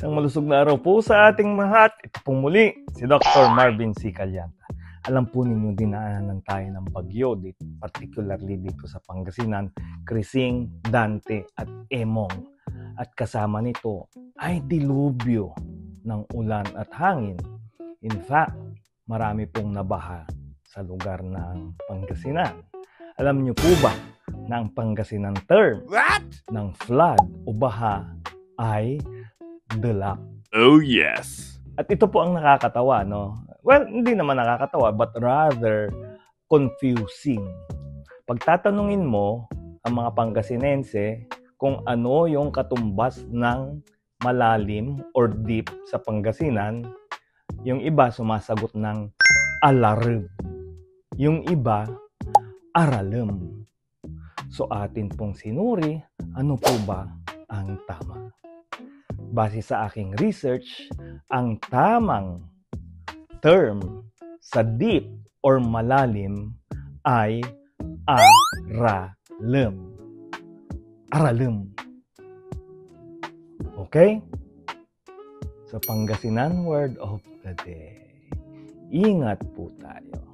Isang malusog na araw po sa ating lahat. Ito pong muli, si Dr. Marvin C. Calianta. Alam po ninyo, dinaanan tayo ng bagyo, dito, particularly dito sa Pangasinan, Crising, Dante at Emong. At kasama nito ay dilubyo ng ulan at hangin. In fact, marami pong nabaha sa lugar ng Pangasinan. Alam niyo po ba na ang Pangasinan term ng flood o baha ay delap? Oh yes. At ito po ang nakakatawa, no? Well, hindi naman nakakatawa, but rather confusing. Pagtatanungin mo ang mga Pangasinense kung ano yung katumbas ng malalim or deep sa Pangasinan, yung iba sumasagot ng alarm. Yung iba, aralem. So atin pong sinuri, ano po ba ang tama? Base sa aking research, ang tamang term sa deep or malalim ay aralem. Aralem. Okay? So Pangasinan word of the day. Ingat po tayo.